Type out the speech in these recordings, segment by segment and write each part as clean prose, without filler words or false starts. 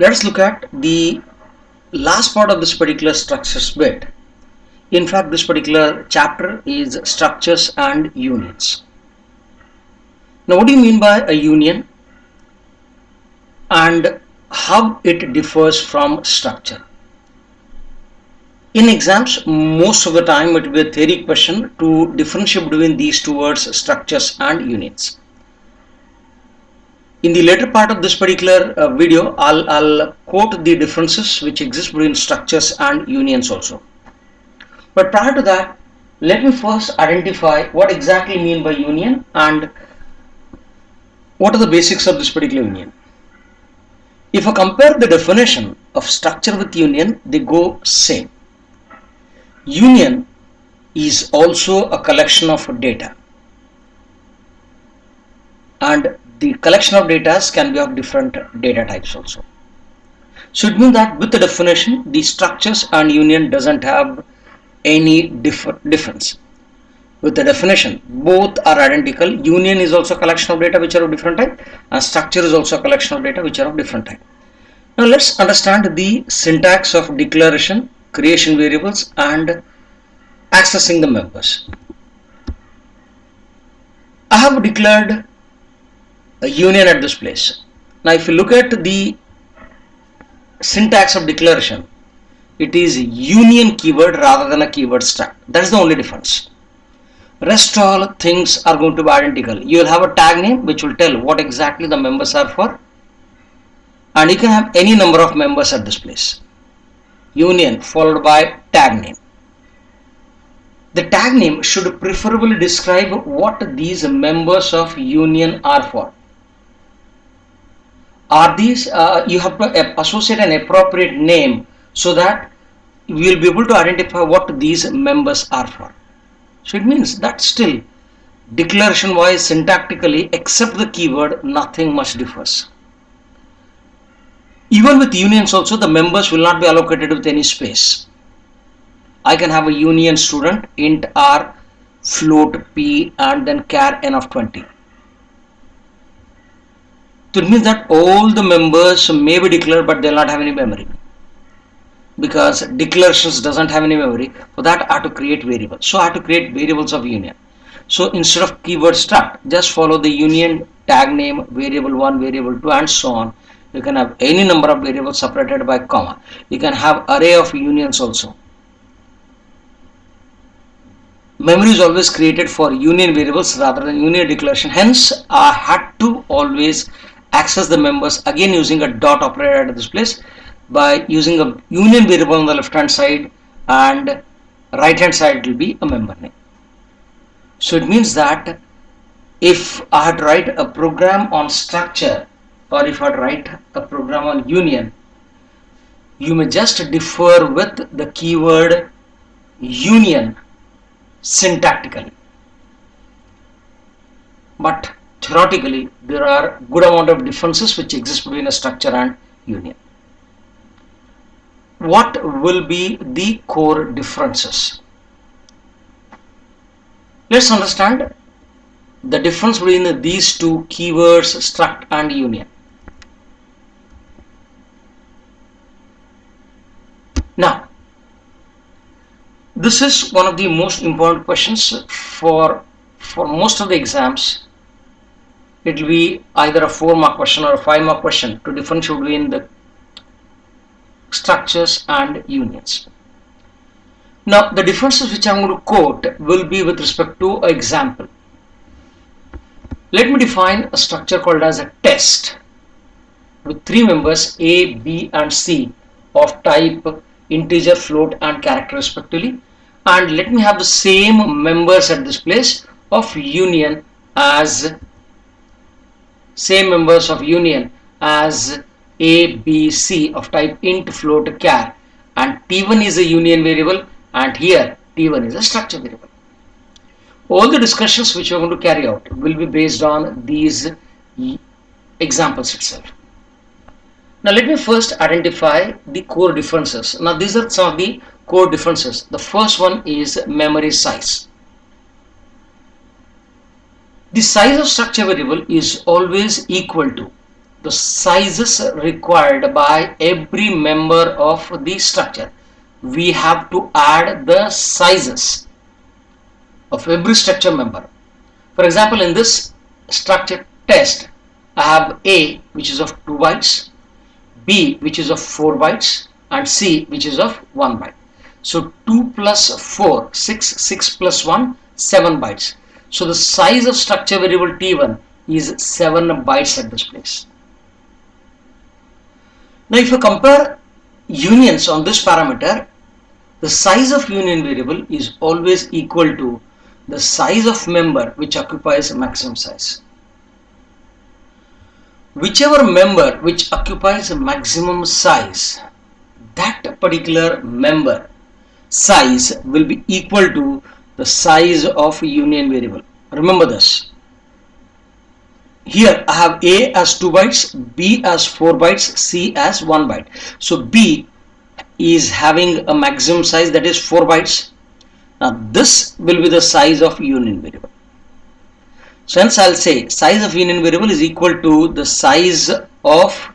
Let us look at the last part of this particular structures bit. In fact, this particular chapter is structures and unions. Now, what do you mean by a union and how it differs from structure? In exams, most of the time it will be a theory question to differentiate between these two words, structures and unions. In the later part of this particular video, I'll quote the differences which exist between structures and unions also. But prior to that, let me first identify what exactly mean by union and what are the basics of this particular union. If I compare the definition of structure with union, they go same. Union is also a collection of data, and the collection of data can be of different data types also. So it means that with the definition, the structures and union doesn't have any difference. With the definition, both are identical. Union is also a collection of data which are of different type, and structure is also a collection of data which are of different type. Now let's understand the syntax of declaration, creation variables, and accessing the members. I have declared a union at this place. Now if you look at the syntax of declaration, it is union keyword rather than a keyword struct. That is the only difference. Rest all things are going to be identical. You will have a tag name which will tell what exactly the members are for, and you can have any number of members at this place. Union followed by tag name. The tag name should preferably describe what these members of union are for. Are these, you have to associate an appropriate name so that we will be able to identify what these members are for. So it means that still declaration wise, syntactically, except the keyword, nothing much differs. Even with unions also, the members will not be allocated with any space. I can have a union student, int r, float p, and then char n of 20. So it means that all the members may be declared, but they will not have any memory, because declarations doesn't have any memory. For that I have to create variables. So I have to create variables of union. So instead of keyword struct, just follow the union tag name, variable 1, variable 2, and so on. You can have any number of variables separated by comma. You can have array of unions also. Memory is always created for union variables rather than union declaration. Hence, I had to always access the members again using a dot operator at this place by using a union variable on the left hand side, and right hand side will be a member name. So it means that if I had to write a program on structure, or if I had to write a program on union, you may just differ with the keyword union syntactically, but theoretically there are good amount of differences which exist between a structure and union. What will be the core differences? Let's understand the difference between these two keywords, struct and union. Now, this is one of the most important questions for most of the exams. It will be either a 4-mark question or a 5-mark question to differentiate between the structures and unions. Now, the differences which I am going to quote will be with respect to an example. Let me define a structure called as a test with 3 members A, B, and C of type integer, float, and character respectively, and let me have the same members at this place of union as A, B, C of type int, float, char, and T1 is a union variable, and here T1 is a structure variable. All the discussions which we are going to carry out will be based on these examples itself. Now let me first identify the core differences. Now these are some of the core differences. The first one is memory size. The size of structure variable is always equal to the sizes required by every member of the structure. We have to add the sizes of every structure member. For example, in this structure test, I have A, which is of 2 bytes, B, which is of 4 bytes, and C, which is of 1 byte. So 2 plus 4, 6, 6 plus 1, 7 bytes. So the size of structure variable T1 is 7 bytes at this place. Now if you compare unions on this parameter, the size of union variable is always equal to the size of member which occupies maximum size. Whichever member which occupies maximum size, that particular member size will be equal to the size of union variable. Remember this. Here I have A as 2 bytes, B as 4 bytes, C as 1 byte. So B is having a maximum size, that is 4 bytes. Now this will be the size of union variable. So hence I'll say size of union variable is equal to the size of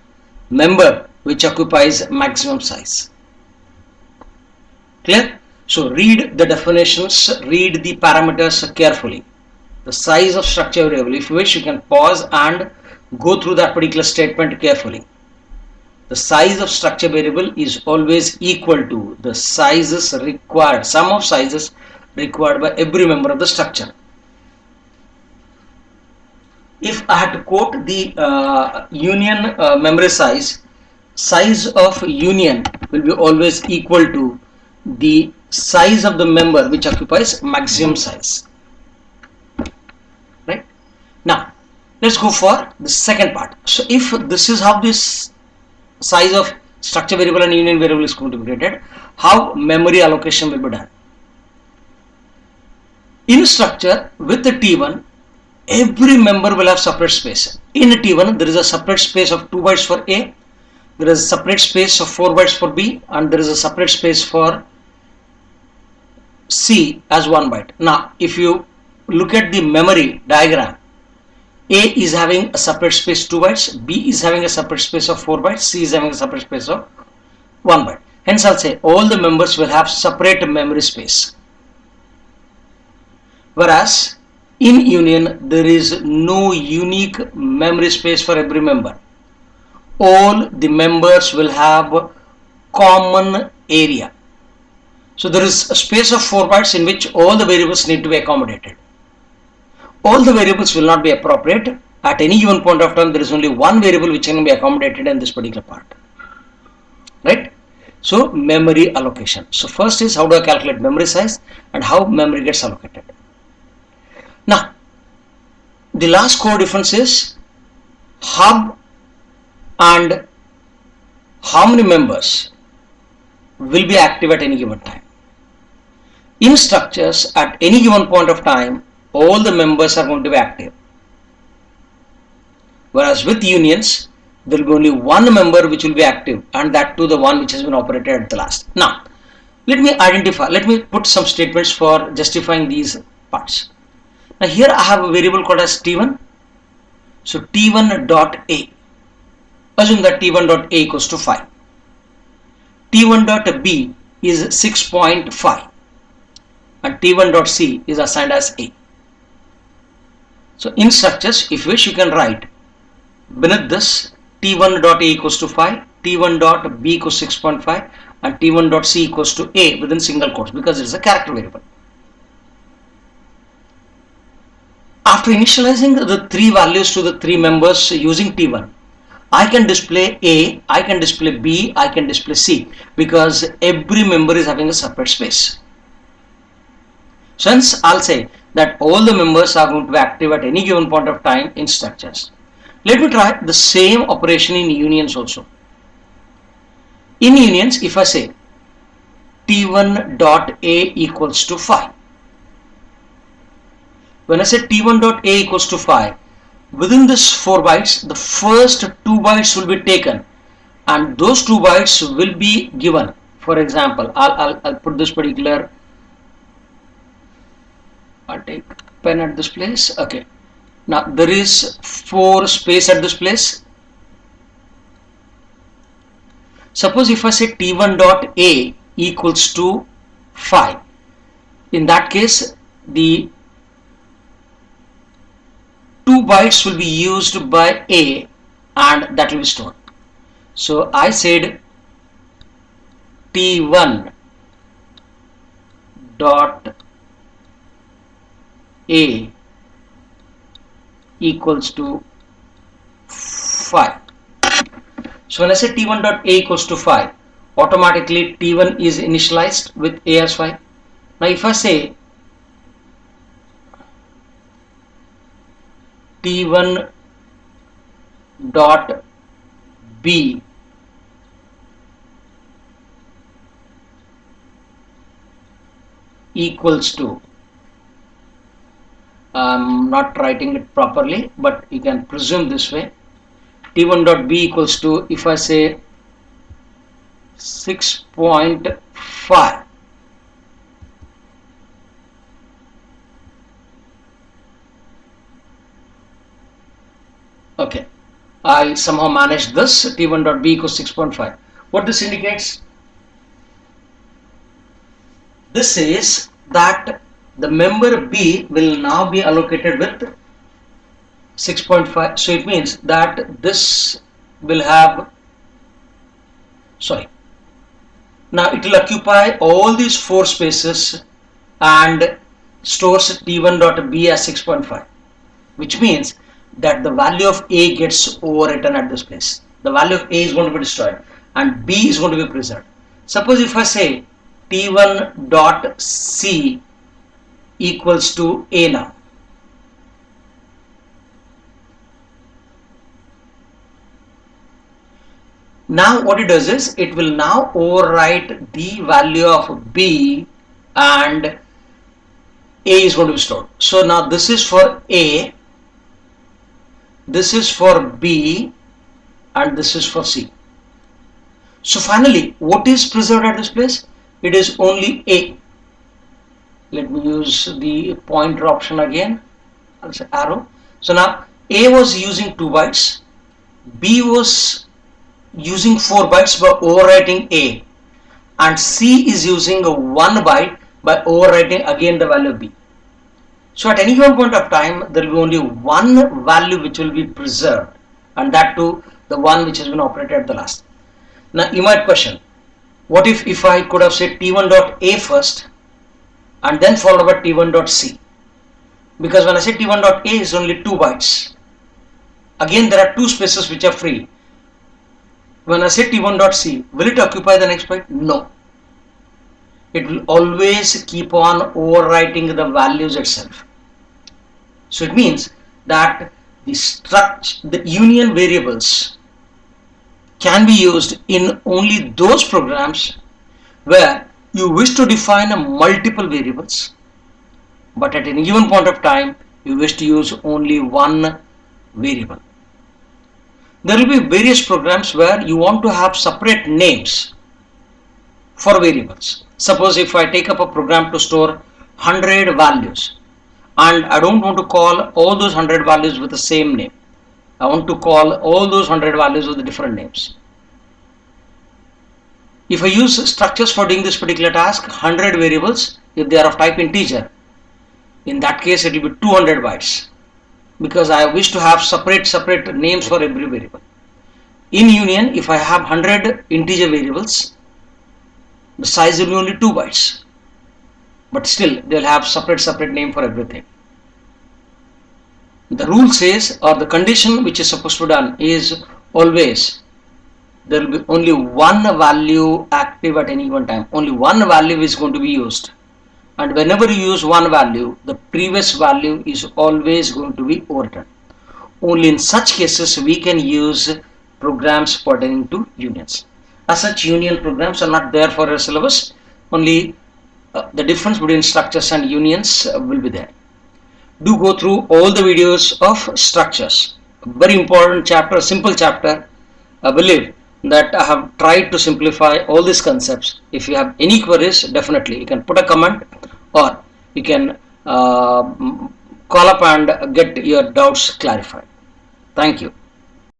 member which occupies maximum size. Clear? So read the definitions, read the parameters carefully. The size of structure variable, if you wish you can pause and go through that particular statement carefully. The size of structure variable is always equal to the sizes required, sum of sizes required by every member of the structure. If I had to quote the union memory size of union will be always equal to the size of the member which occupies maximum size. Right? Now, let's go for the second part. So, if this is how this size of structure variable and union variable is going to be created, how memory allocation will be done? In structure with the T1, every member will have separate space. In a T1, there is a separate space of 2 bytes for A, there is a separate space of 4 bytes for B, and there is a separate space for C as 1 byte. Now, if you look at the memory diagram, A is having a separate space 2 bytes, B is having a separate space of 4 bytes, C is having a separate space of 1 byte. Hence, I'll say all the members will have separate memory space. Whereas, in union, there is no unique memory space for every member. All the members will have common area. So there is a space of 4 bytes in which all the variables need to be accommodated. All the variables will not be appropriate. At any given point of time, there is only one variable which can be accommodated in this particular part. Right? So memory allocation. So first is how do I calculate memory size and how memory gets allocated. Now, the last core difference is hub and how many members will be active at any given time. In structures, at any given point of time, all the members are going to be active. Whereas with unions, there will be only one member which will be active, and that too the one which has been operated at the last. Now, let me put some statements for justifying these parts. Now here I have a variable called as T1. So T1.A. Assume that T1.A equals to 5. T1.B is 6.5 and T1.C is assigned as A. So in structures, if you wish, you can write beneath this T1.A equals to 5, T1.B equals 6.5 and T1.C equals to A within single quotes because it is a character variable. After initializing the three values to the three members using T1, I can display A, I can display B, I can display C because every member is having a separate space. So hence I'll say that all the members are going to be active at any given point of time in structures. Let me try the same operation in unions also. In unions, if I say T1.A equals to 5, when I say T1.A equals to 5, within this 4 bytes, the first 2 bytes will be taken and those 2 bytes will be given. For example, I'll put this particular, I'll take pen at this place. Okay. Now there is 4 space at this place Suppose if I say T1 dot A equals to 5, in that case the 2 bytes will be used by A and that will be stored. So I said T1 dot A equals to 5. So when I say T1 dot A equals to 5, automatically T1 is initialized with A as 5. Now if I say T1 dot B equals to, I'm not writing it properly, but you can presume this way, T1 dot B equals to, if I say 6.5, okay, I somehow managed this. T1 dot B equals 6.5. What this indicates? This says that the member B will now be allocated with 6.5. So it means that this will have, sorry, now it will occupy all these 4 spaces and stores T1 dot B as 6.5, which means that the value of A gets overwritten at this place. The value of A is going to be destroyed and B is going to be preserved. Suppose if I say T1 dot C equals to A now. Now what it does is it will now overwrite the value of B and A is going to be stored. So now this is for A, this is for B and this is for C. So finally what is preserved at this place? It is only A. Let me use the pointer option again. I'll say arrow. So now A was using 2 bytes, B was using 4 bytes by overwriting A, and C is using a 1 byte by overwriting again the value of B. So at any given point of time there will be only one value which will be preserved, and that too the one which has been operated at the last. Now you might question, what if I could have said T1 dot A first and then followed by T1 dot C? Because when I say T1 dot A is only 2 bytes, again there are 2 spaces which are free. When I say T1 dot C, will it occupy the next byte? No. It will always keep on overwriting the values itself. So it means that the union variables can be used in only those programs where you wish to define multiple variables, but at any given point of time you wish to use only one variable. There will be various programs where you want to have separate names for variables. Suppose if I take up a program to store 100 values and I don't want to call all those 100 values with the same name. I want to call all those 100 values with different names. If I use structures for doing this particular task, 100 variables, if they are of type integer, in that case it will be 200 bytes, because I wish to have separate names for every variable. In union, if I have 100 integer variables, the size will be only 2 bytes, but still they will have separate name for everything. The rule says, or the condition which is supposed to be done is always there will be only one value active at any one time. Only one value is going to be used, and whenever you use one value, the previous value is always going to be overturned. Only in such cases we can use programs pertaining to unions. As such, union programs are not there for a syllabus. Only the difference between structures and unions will be there. Do go through all the videos of structures. A very important chapter, simple chapter. I believe that I have tried to simplify all these concepts. If you have any queries, definitely you can put a comment, or you can call up and get your doubts clarified. Thank you.